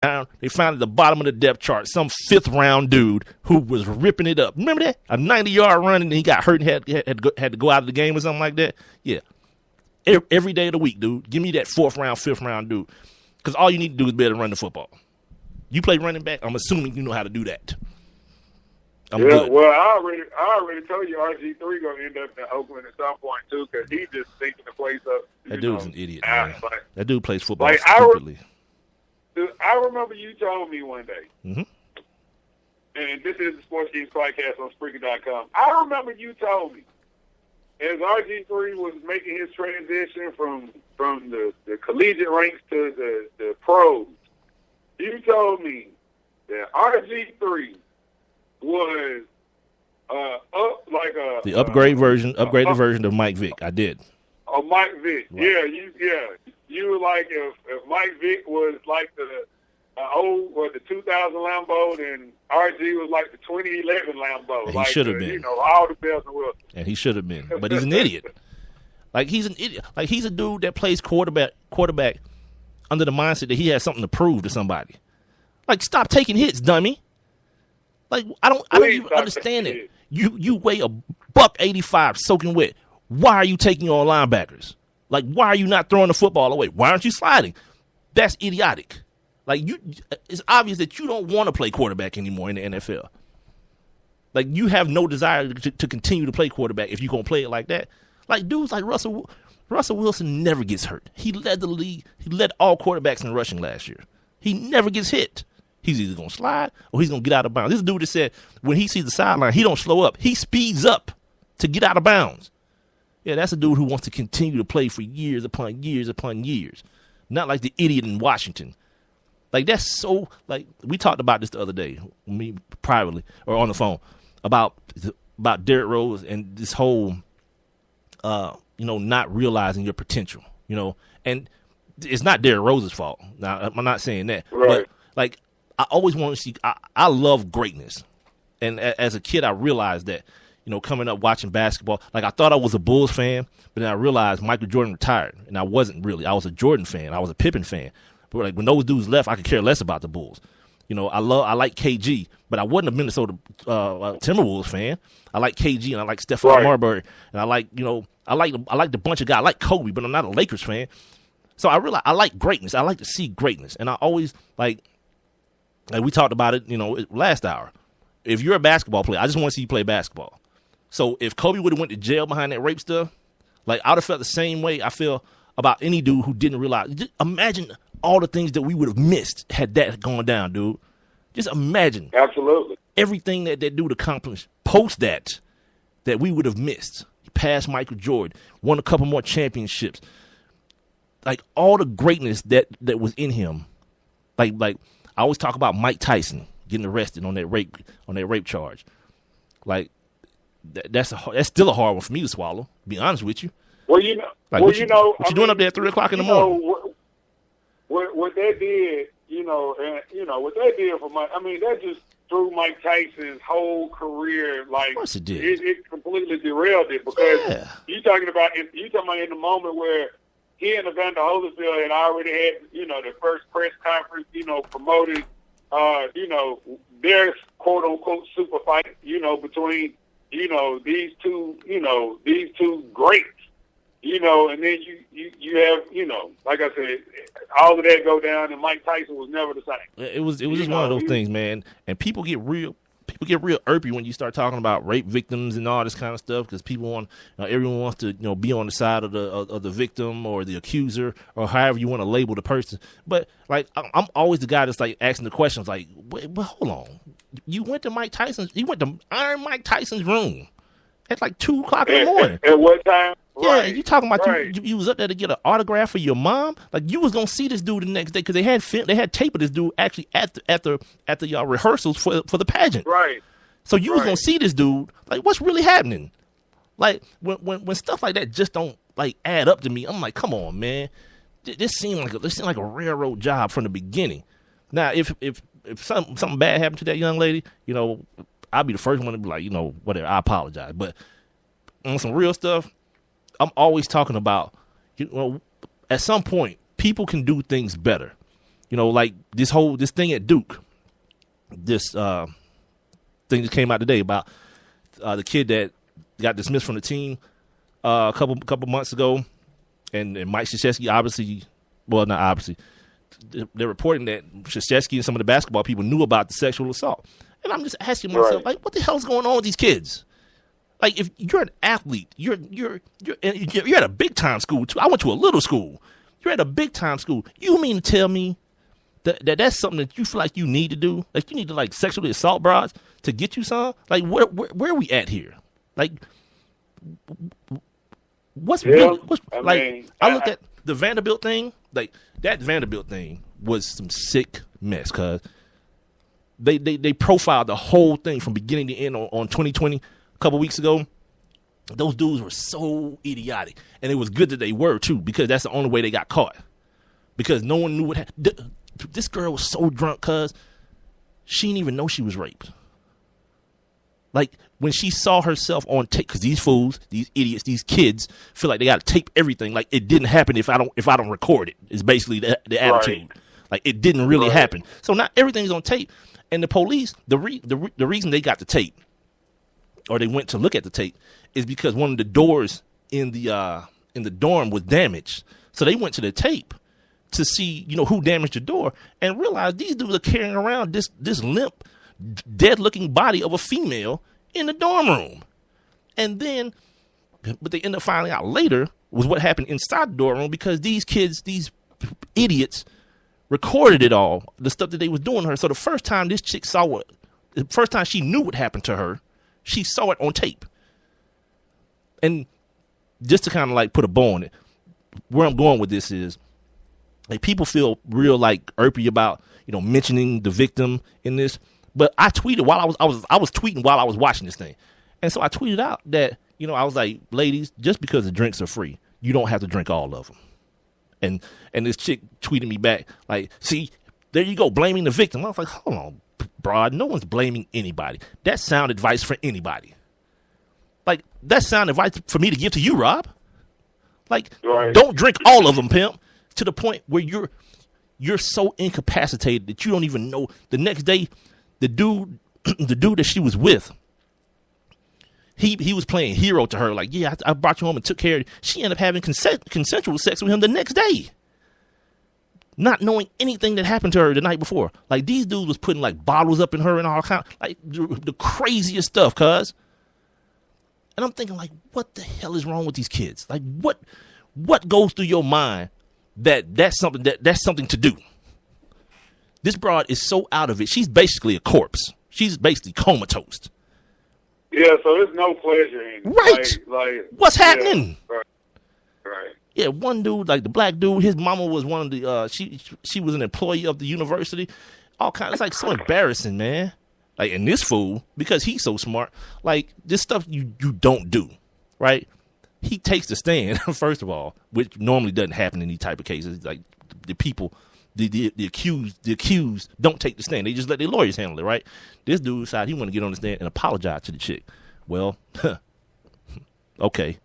down. They found at the bottom of the depth chart some 5th round dude who was ripping it up. Remember that? A 90-yard run and he got hurt and had to go out of the game or something like that. Yeah. Every day of the week, dude. Give me that 4th round, 5th round dude. Because all you need to do is be able to run the football. You play running back, I'm assuming you know how to do that. I'm good. Well, I already told you RG3 going to end up in Oakland at some point, too, because he's just thinking the place up. That dude's an idiot, man. That dude plays football like stupidly. I remember you told me one day, and this is the Sports Geeks podcast on Spreaker.com. I remember you told me, as RG3 was making his transition from the collegiate ranks to the pros, you told me that RG3 was the upgraded version of Mike Vick. I did. Mike Vick. Right. You were like if Mike Vick was like the 2000 Lambeau, then RG was like the 2011 Lambeau. And he should have been. All the bells and whistles. And he should have been. But he's an idiot. Like he's an idiot. Like he's a dude that plays quarterback under the mindset that he has something to prove to somebody. Like stop taking hits, dummy. Like I don't even understand it. You weigh $185 soaking wet. Why are you taking on linebackers? Like why are you not throwing the football away? Why aren't you sliding? That's idiotic. Like it's obvious that you don't want to play quarterback anymore in the NFL. Like you have no desire to continue to play quarterback if you're gonna play it like that. Like dudes like Russell Wilson never gets hurt. He led the league. He led all quarterbacks in rushing last year. He never gets hit. He's either gonna slide or he's gonna get out of bounds. This dude that said when he sees the sideline, he don't slow up. He speeds up to get out of bounds. Yeah, that's a dude who wants to continue to play for years upon years upon years. Not like the idiot in Washington. Like that's so like we talked about this the other day, me privately or on the phone about Derrick Rose and this whole not realizing your potential, and it's not Derrick Rose's fault. Now I'm not saying that, right. But like I always want to see. I love greatness, and as a kid I realized that. Coming up watching basketball, like I thought I was a Bulls fan, but then I realized Michael Jordan retired, and I wasn't really. I was a Jordan fan. I was a Pippen fan. But like when those dudes left, I could care less about the Bulls. I like KG, but I wasn't a Minnesota Timberwolves fan. I like KG and I like Stephon Marbury, and I like the bunch of guys. I like Kobe, but I'm not a Lakers fan. So I realized I like greatness. I like to see greatness, and I always like we talked about it, last hour. If you're a basketball player, I just want to see you play basketball. So if Kobe would have went to jail behind that rape stuff, like I would have felt the same way I feel about any dude who didn't realize. Just imagine all the things that we would have missed had that gone down, dude. Just imagine. Absolutely. Everything that dude accomplished post that we would have missed. He passed Michael Jordan, won a couple more championships. Like all the greatness that was in him. Like I always talk about Mike Tyson getting arrested on that rape charge. Like that's still a hard one for me to swallow. To be honest with you. Well, what you doing up there at 3 o'clock in the morning? What they did, what they did for Mike. I mean, that just threw Mike Tyson's whole career. Like, of course it did. It completely derailed it because you're talking about in the moment where he and Evander Holyfield had already had, the first press conference, promoted, their quote unquote super fight, between. These two greats, and then you have, like I said, all of that go down, and Mike Tyson was never the same. It was just one of those things, man. And people get real irpy when you start talking about rape victims and all this kind of stuff because people want, everyone wants to, be on the side of the victim or the accuser or however you want to label the person. But like, I'm always the guy that's like asking the questions, like, wait, but hold on. You went to Iron Mike Tyson's room at like 2 o'clock in the morning. At what time? Yeah, right. You talking about you was up there to get an autograph for your mom? Like you was gonna see this dude the next day because they had tape of this dude actually at the rehearsals for the pageant. Right. So you was gonna see this dude. Like what's really happening? Like when stuff like that just don't like add up to me. I'm like, come on, man. This seemed like a railroad job from the beginning. Now if something bad happened to that young lady, I'll be the first one to be like, whatever, I apologize. But on some real stuff, I'm always talking about, at some point, people can do things better. You know, like this thing at Duke, this thing that came out today about the kid that got dismissed from the team a couple months ago, and Mike Krzyzewski not obviously, they're reporting that Krzyzewski and some of the basketball people knew about the sexual assault. And I'm just asking myself, like, what the hell's going on with these kids? Like, if you're an athlete, you're at a big time school too. I went to a little school. You're at a big time school. You mean to tell me that's something that you feel like you need to do? Like, you need to like sexually assault broads to get you some? Like, where are we at here? Like, I look at the Vanderbilt thing. Like, that Vanderbilt thing was some sick mess, cause they profiled the whole thing from beginning to end on 2020 a couple weeks ago. Those dudes were so idiotic, and it was good that they were too, because that's the only way they got caught. Because no one knew what happened. This girl was so drunk, cause she didn't even know she was raped. Like, when she saw herself on tape, because these fools, these idiots, these kids feel like they got to tape everything. Like, it didn't happen if I don't record it. It's basically the attitude. Right. Like, it didn't really happen. So now everything's on tape. And the police, the reason they got the tape, or they went to look at the tape, is because one of the doors in the dorm was damaged. So they went to the tape to see, who damaged the door, and realized these dudes are carrying around this limp, dead-looking body of a female in the dorm room. And then, what they end up finding out later was what happened inside the dorm room, because these kids, these idiots, recorded it all, the stuff that they was doing to her. So the first time this chick the first time she knew what happened to her, she saw it on tape. And just to kind of like put a bow on it, where I'm going with this is, like, people feel real like irpy about, mentioning the victim in this. But I tweeted while I was tweeting while I was watching this thing. And so I tweeted out that, I was like, ladies, just because the drinks are free, you don't have to drink all of them. And this chick tweeted me back, like, see, there you go, blaming the victim. I was like, hold on, broad, no one's blaming anybody. That's sound advice for anybody. Like, that's sound advice for me to give to you, Rob. Like, Don't drink all of them, pimp, to the point where you're so incapacitated that you don't even know. The next day, the dude that she was with, he was playing hero to her. Like, yeah, I brought you home and took care of it. She ended up having consensual sex with him the next day, not knowing anything that happened to her the night before. Like, these dudes was putting like bottles up in her and all kind, like the craziest stuff, cuz. And I'm thinking, like, what the hell is wrong with these kids? Like, what goes through your mind that's something to do? This broad is so out of it. She's basically a corpse. She's basically comatose. Yeah, so there's no pleasure in it. Right. Like what's happening? Yeah, right. Yeah, one dude, like the black dude, his mama was one of the, she was an employee of the university. All kinds. It's like so embarrassing, man. Like, and this fool, because he's so smart, like, this stuff you don't do, right? He takes the stand, first of all, which normally doesn't happen in these type of cases. Like, the people, the accused don't take the stand. They just let their lawyers handle it, right? This dude decided he wanted to get on the stand and apologize to the chick. Well, okay.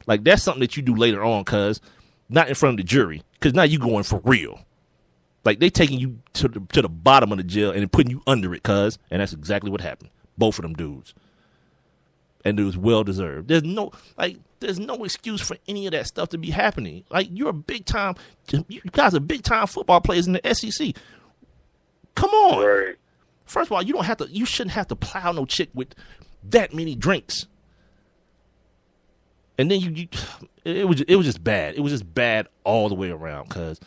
Like, that's something that you do later on, cuz, not in front of the jury, because now you going for real. Like, they taking you to the bottom of the jail and putting you under it, cuz, and that's exactly what happened. Both of them dudes. And it was well deserved. There's no excuse for any of that stuff to be happening. Like, you guys are big time football players in the SEC. Come on. Right. First of all, you shouldn't have to plow no chick with that many drinks. And then it was just bad. It was just bad all the way around, cuz.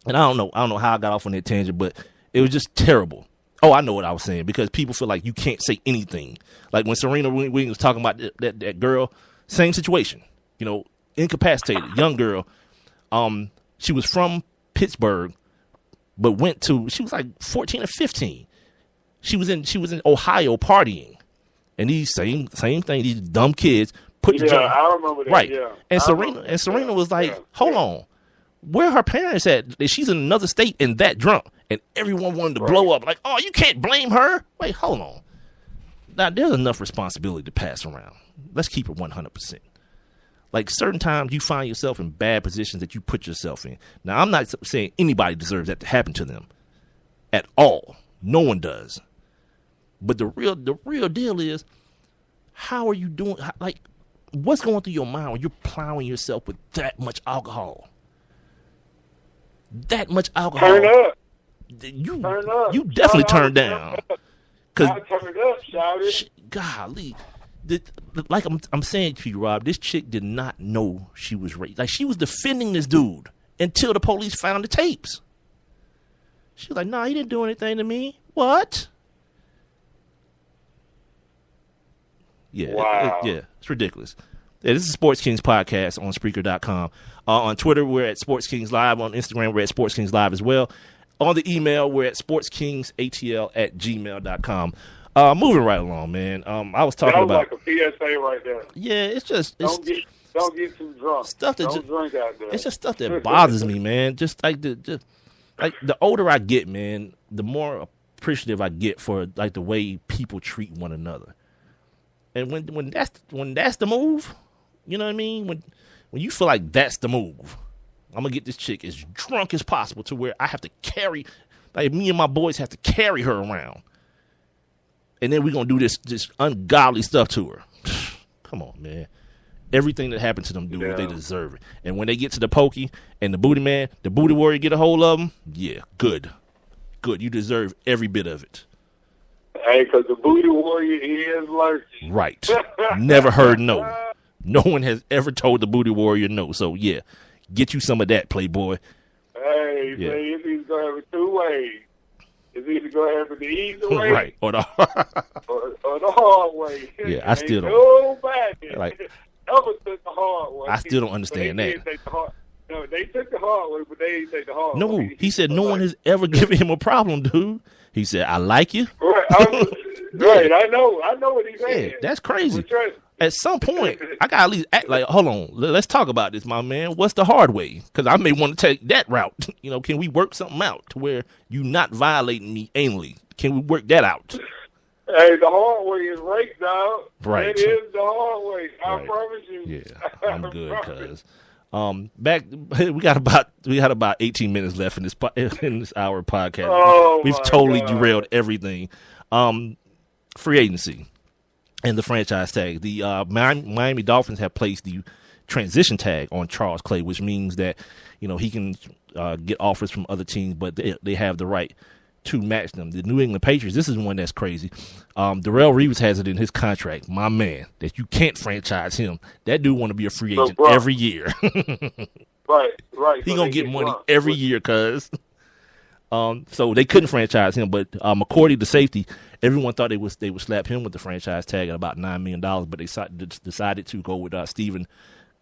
And I don't know how I got off on that tangent, but it was just terrible. Oh, I know what I was saying, because people feel like you can't say anything. Like when Serena Williams was talking about that girl, same situation, incapacitated, young girl. She was from Pittsburgh, but she was like 14 or 15. She was in Ohio partying, and these same thing, these dumb kids put the joint. I remember that. Right. Yeah. And Serena was like, hold on. Where her parents at? She's in another state and that drunk. And everyone wanted to blow up. Like, oh, you can't blame her. Wait, hold on. Now, there's enough responsibility to pass around. Let's keep it 100%. Like certain times you find yourself in bad positions that you put yourself in. Now, I'm not saying anybody deserves that to happen to them at all. No one does. But the real deal is, how are you doing? Like, what's going through your mind when you're plowing yourself with that much alcohol? That much alcohol. Turn up. Turn up. You definitely turned down. I turned up, shouted. Golly. Like I'm saying to you, Rob, this chick did not know she was raped. Like, she was defending this dude until the police found the tapes. She was like, "Nah, he didn't do anything to me." What? Yeah, wow. It's ridiculous. Yeah, this is Sports Kings Podcast on Spreaker.com. On Twitter, we're at Sports Kings Live. On Instagram, we're at Sports Kings Live as well. On the email, we're at sportskingsatl@gmail.com. Moving right along, man. I was talking about like a PSA right there. Yeah, it's just don't get too drunk. Stuff that don't drink out there. It's just stuff that bothers me, man. Just like the older I get, man, the more appreciative I get for like the way people treat one another. And when that's the move, you know what I mean? When you feel like that's the move, I'm gonna get this chick as drunk as possible to where I have to carry, like me and my boys have to carry her around. And then we're going to do this ungodly stuff to her. Come on, man. Everything that happened to them dudes, they deserve it. And when they get to the pokey and the booty man, the booty warrior get a hold of them, yeah, good. Good. You deserve every bit of it. Hey, because the booty warrior is lurking. Right. Never heard no. No one has ever told the booty warrior no. So, yeah, get you some of that, Playboy. Hey, yeah. Man, it's either going to have it two ways. It's either going to happen the easy way, right, or the hard way. Yeah, I still don't. Nobody like, ever took the hard way. I still don't understand that. No, they took the hard way, but they didn't take the hard way. No, he said no one has ever given him a problem, dude. He said, "I like you." Right, right. I know what he's saying. Yeah, that's crazy. At some point, I got to at least act like, hold on, let's talk about this, my man. What's the hard way? Because I may want to take that route. You know, can we work something out to where you not violating me anally? Can we work that out? Hey, the hard way is rape, dog. Right. It is the hard way. I right. promise you. Yeah, I'm good, cuz. We got about 18 minutes left in this hour podcast. Oh, We've totally God. derailed everything. Free agency and the franchise tag. The Miami Dolphins have placed the transition tag on Charles Clay, which means that, you know, he can get offers from other teams, but they have the right to match them. The New England Patriots, this is one that's crazy. Darrelle Reeves has it in his contract, my man, that you can't franchise him. That dude want to be a free agent every year. Right. He gonna get money every year, cuz. So they couldn't franchise him, but McCourty, the safety, everyone thought they would slap him with the franchise tag at about $9 million, but they decided to go with Steven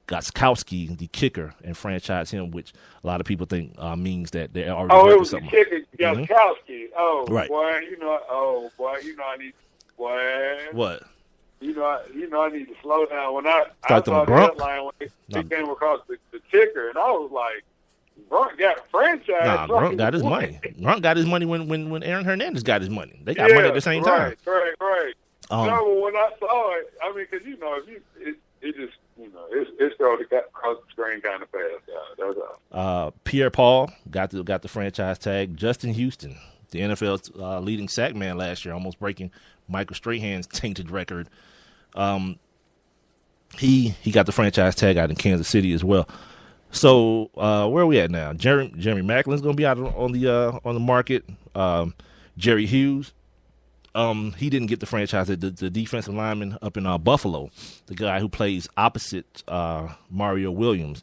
Gostkowski, the kicker, and franchise him, which a lot of people think means that they're already it was something. The kicker, Gostkowski. Mm-hmm. Oh, right. Boy, I need. Boy. What? I need to slow down. When I Start saw the Gronk? that line when they came across the kicker, and I was like, Gronk got a franchise. Nah, Gronk got his money. Gronk got his money when Aaron Hernandez got his money. They got money at the same time. Right. No, when I saw it, I mean, because it just, it's thrown across the screen kind of fast. That's all. Pierre Paul got the franchise tag. Justin Houston, the NFL's leading sack man last year, almost breaking Michael Strahan's tainted record. He got the franchise tag out in Kansas City as well. So where are we at now? Jeremy Maclin's going to be out on the market. Jerry Hughes, he didn't get the franchise. The defensive lineman up in Buffalo, the guy who plays opposite Mario Williams.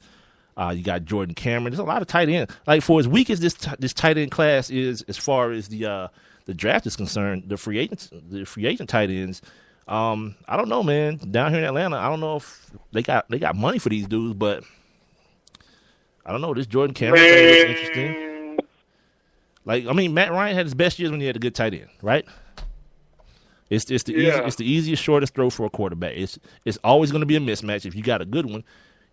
You got Jordan Cameron. There's a lot of tight end. Like, for as weak as this tight end class is, as far as the draft is concerned, the free agent tight ends. I don't know, man. Down here in Atlanta, I don't know if they got money for these dudes, but I don't know. This Jordan Cameron thing looks interesting. Like, I mean, Matt Ryan had his best years when he had a good tight end, right? It's the easiest, shortest throw for a quarterback. It's always going to be a mismatch. If you got a good one,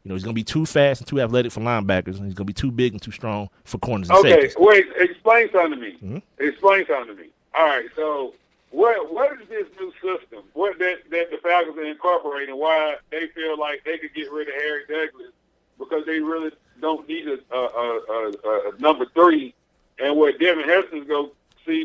you know, he's going to be too fast and too athletic for linebackers, and he's going to be too big and too strong for corners and safeties. Okay, wait. Explain something to me. Mm-hmm. Explain something to me. All right, so what is this new system? What that the Falcons are incorporating? Why they feel like they could get rid of Harry Douglas because they really don't need a number 3, and what Devin Heston's go see